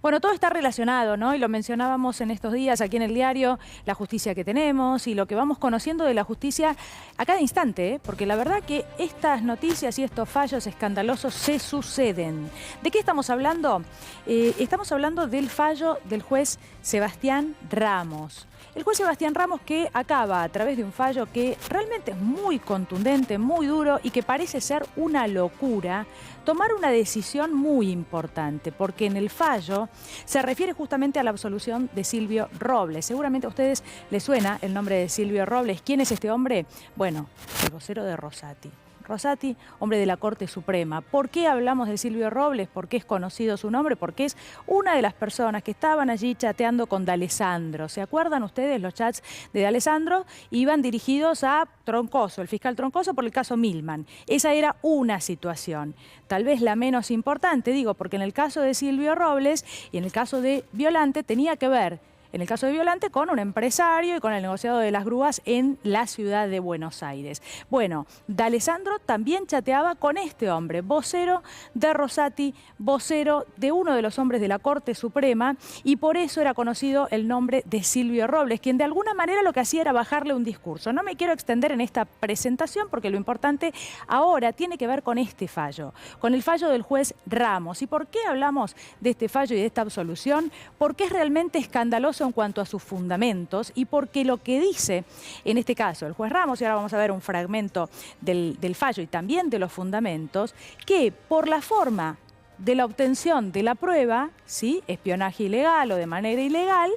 Bueno, todo está relacionado, ¿no? Y lo mencionábamos en estos días aquí en el diario, la justicia que tenemos y lo que vamos conociendo de la justicia a cada instante, ¿eh? Porque la verdad que estas noticias y estos fallos escandalosos se suceden. ¿De qué estamos hablando? Estamos hablando del fallo del juez Sebastián Ramos. El juez Sebastián Ramos que acaba a través de un fallo que realmente es muy contundente, muy duro y que parece ser una locura, tomar una decisión muy importante, porque en el fallo se refiere justamente a la absolución de Silvio Robles. Seguramente a ustedes les suena el nombre de Silvio Robles. ¿Quién es este hombre? Bueno, el vocero de Rosati. Rosati, hombre de la Corte Suprema. ¿Por qué hablamos de Silvio Robles? ¿Por qué es conocido su nombre? Porque es una de las personas que estaban allí chateando con D'Alessandro. ¿Se acuerdan ustedes? Los chats de D'Alessandro iban dirigidos a Troncoso, el fiscal Troncoso, por el caso Milman. Esa era una situación, tal vez la menos importante, digo, porque en el caso de Silvio Robles y en el caso de Violante tenía que ver, en el caso de Violante, con un empresario y con el negociado de las grúas en la ciudad de Buenos Aires. Bueno, D'Alessandro también chateaba con este hombre, vocero de Rosati, vocero de uno de los hombres de la Corte Suprema, y por eso era conocido el nombre de Silvio Robles, quien de alguna manera lo que hacía era bajarle un discurso. No me quiero extender en esta presentación porque lo importante ahora tiene que ver con este fallo, con el fallo del juez Ramos. ¿Y por qué hablamos de este fallo y de esta absolución? Porque es realmente escandaloso en cuanto a sus fundamentos y porque lo que dice, en este caso, el juez Ramos, y ahora vamos a ver un fragmento del fallo y también de los fundamentos, que por la forma de la obtención de la prueba, ¿sí?, espionaje ilegal o de manera ilegal,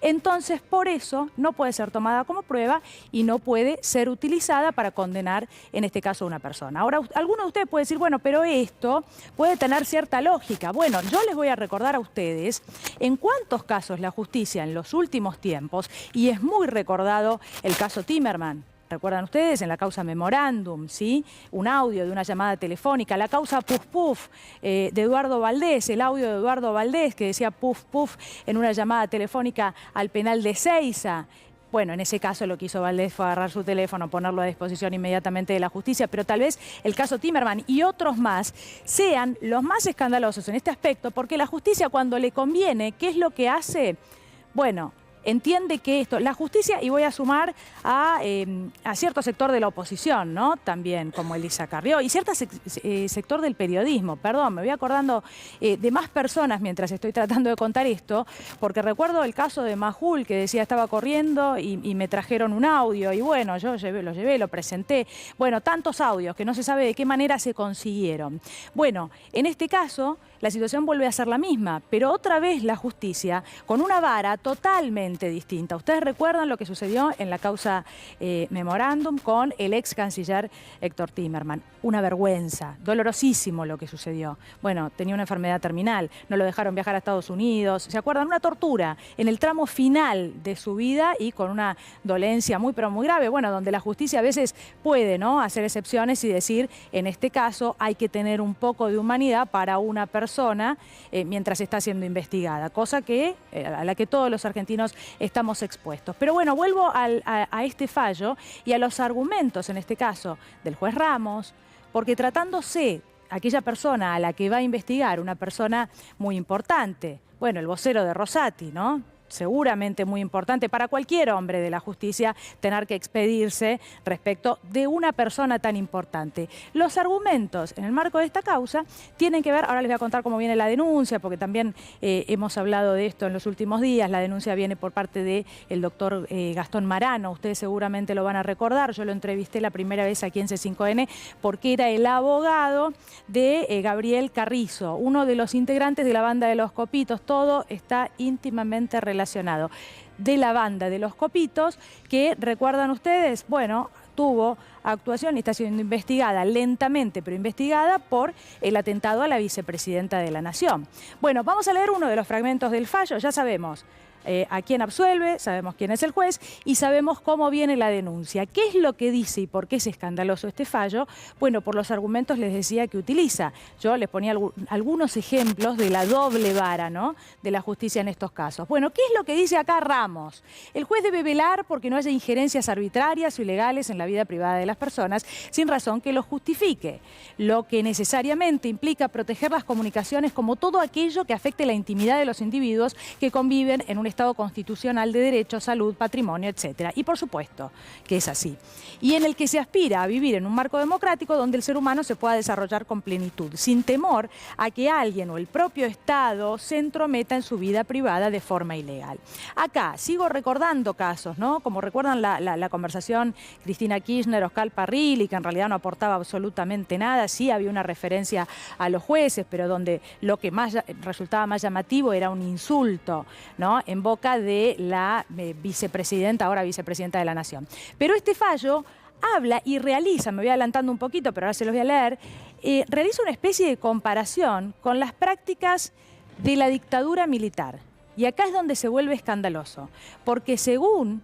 entonces por eso no puede ser tomada como prueba y no puede ser utilizada para condenar, en este caso, a una persona. Ahora, alguno de ustedes puede decir, bueno, pero esto puede tener cierta lógica. Bueno, yo les voy a recordar a ustedes en cuántos casos la justicia en los últimos tiempos, y es muy recordado el caso Timerman. ¿Recuerdan ustedes? En la causa Memorándum, ¿sí? Un audio de una llamada telefónica. La causa Puf Puf de Eduardo Valdés, el audio de Eduardo Valdés que decía Puf Puf en una llamada telefónica al penal de Seiza. Bueno, en ese caso lo que hizo Valdés fue agarrar su teléfono, ponerlo a disposición inmediatamente de la justicia, pero tal vez el caso Timerman y otros más sean los más escandalosos en este aspecto, porque la justicia cuando le conviene, ¿qué es lo que hace? Bueno, entiende que esto, la justicia, y voy a sumar a cierto sector de la oposición, ¿no? También, como Elisa Carrió, y cierto sector del periodismo, perdón, me voy acordando de más personas mientras estoy tratando de contar esto, porque recuerdo el caso de Majul, que decía estaba corriendo y me trajeron un audio, y bueno, yo lo llevé, lo presenté. Bueno, tantos audios que no se sabe de qué manera se consiguieron. Bueno, en este caso, la situación vuelve a ser la misma, pero otra vez la justicia, con una vara totalmente distinta. Ustedes recuerdan lo que sucedió en la causa Memorándum con el ex canciller Héctor Timerman. Una vergüenza, dolorosísimo lo que sucedió. Bueno, tenía una enfermedad terminal, no lo dejaron viajar a Estados Unidos. ¿Se acuerdan? Una tortura en el tramo final de su vida y con una dolencia muy pero muy grave. Bueno, donde la justicia a veces puede, ¿no?, hacer excepciones y decir, en este caso hay que tener un poco de humanidad para una persona mientras está siendo investigada, cosa que a la que todos los argentinos estamos expuestos. Pero bueno, vuelvo a este fallo y a los argumentos, en este caso, del juez Ramos, porque tratándose aquella persona a la que va a investigar, una persona muy importante, bueno, el vocero de Rosati, ¿no?, seguramente muy importante para cualquier hombre de la justicia tener que expedirse respecto de una persona tan importante. Los argumentos en el marco de esta causa tienen que ver, ahora les voy a contar cómo viene la denuncia, porque también hemos hablado de esto en los últimos días. La denuncia viene por parte del doctor Gastón Marano, ustedes seguramente lo van a recordar, yo lo entrevisté la primera vez aquí en C5N porque era el abogado de Gabriel Carrizo, uno de los integrantes de la banda de los Copitos. Todo está íntimamente relacionado. De la banda de los Copitos, que, ¿recuerdan ustedes? Bueno, tuvo actuación y está siendo investigada lentamente, pero investigada por el atentado a la vicepresidenta de la Nación. Bueno, vamos a leer uno de los fragmentos del fallo. Ya sabemos, a quién absuelve, sabemos quién es el juez y sabemos cómo viene la denuncia. ¿Qué es lo que dice y por qué es escandaloso este fallo? Bueno, por los argumentos les decía que utiliza. Yo les ponía algunos ejemplos de la doble vara, ¿no?, de la justicia en estos casos. Bueno, ¿qué es lo que dice acá Ramos? El juez debe velar porque no haya injerencias arbitrarias o ilegales en la vida privada de las personas sin razón que lo justifique, lo que necesariamente implica proteger las comunicaciones como todo aquello que afecte la intimidad de los individuos que conviven en un Estado constitucional de derecho, salud, patrimonio, etc. Y por supuesto que es así. Y en el que se aspira a vivir en un marco democrático donde el ser humano se pueda desarrollar con plenitud, sin temor a que alguien o el propio Estado se entrometa en su vida privada de forma ilegal. Acá sigo recordando casos, ¿no? Como recuerdan la conversación Cristina Kirchner, Oscar Parrilli, que en realidad no aportaba absolutamente nada. Sí había una referencia a los jueces, pero donde lo que más resultaba más llamativo era un insulto, ¿no?, en boca de la vicepresidenta, ahora vicepresidenta de la Nación. Pero este fallo habla y realiza, me voy adelantando un poquito, pero ahora se los voy a leer, realiza una especie de comparación con las prácticas de la dictadura militar. Y acá es donde se vuelve escandaloso, porque según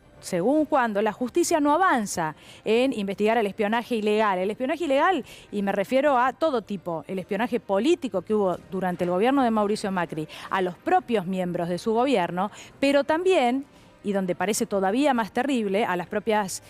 cuando la justicia no avanza en investigar el espionaje ilegal, y me refiero a todo tipo, el espionaje político que hubo durante el gobierno de Mauricio Macri a los propios miembros de su gobierno, pero también, y donde parece todavía más terrible, a las propias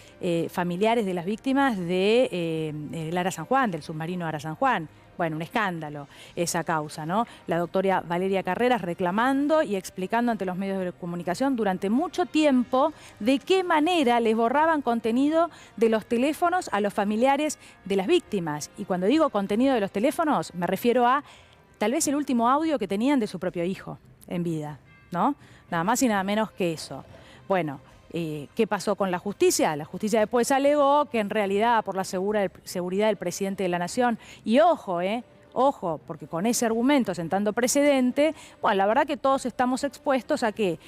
familiares de las víctimas del Ara San Juan, del submarino Ara San Juan. Bueno, un escándalo esa causa, ¿no? La doctora Valeria Carreras reclamando y explicando ante los medios de comunicación durante mucho tiempo de qué manera les borraban contenido de los teléfonos a los familiares de las víctimas. Y cuando digo contenido de los teléfonos, me refiero a tal vez el último audio que tenían de su propio hijo en vida, ¿no? Nada más y nada menos que eso. Bueno, ¿qué pasó con la justicia? La justicia después alegó que en realidad por la seguridad del presidente de la Nación, y ojo, ojo, porque con ese argumento sentando precedente, bueno, la verdad que todos estamos expuestos a que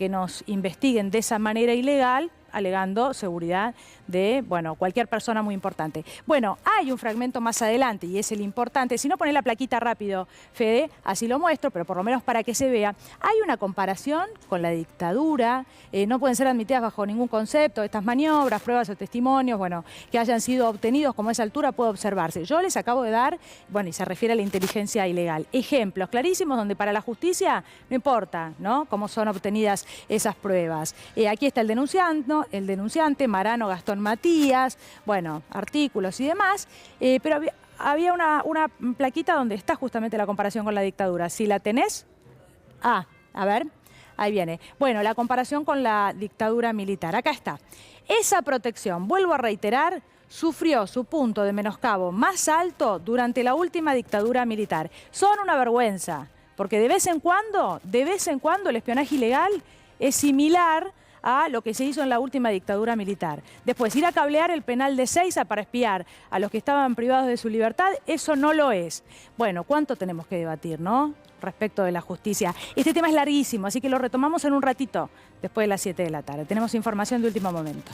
nos investiguen de esa manera ilegal, alegando seguridad de, bueno, cualquier persona muy importante. Bueno, hay un fragmento más adelante y es el importante. Si no, poné la plaquita rápido, Fede, así lo muestro, pero por lo menos para que se vea. Hay una comparación con la dictadura, no pueden ser admitidas bajo ningún concepto estas maniobras, pruebas o testimonios, bueno, que hayan sido obtenidos como a esa altura puede observarse. Yo les acabo de dar, bueno, y se refiere a la inteligencia ilegal, ejemplos clarísimos donde para la justicia no importa, ¿no?, cómo son obtenidas esas pruebas. Aquí está el denunciante, Marano Gastón Matías, bueno, artículos y demás, pero había una plaquita donde está justamente la comparación con la dictadura. Si la tenés, a ver, ahí viene. Bueno, la comparación con la dictadura militar, acá está. Esa protección, vuelvo a reiterar, sufrió su punto de menoscabo más alto durante la última dictadura militar. Son una vergüenza, porque de vez en cuando el espionaje ilegal es similar a lo que se hizo en la última dictadura militar. Después, ir a cablear el penal de Seiza para espiar a los que estaban privados de su libertad, eso no lo es. Bueno, ¿cuánto tenemos que debatir, no?, respecto de la justicia? Este tema es larguísimo, así que lo retomamos en un ratito, después de las 7 de la tarde. Tenemos información de último momento.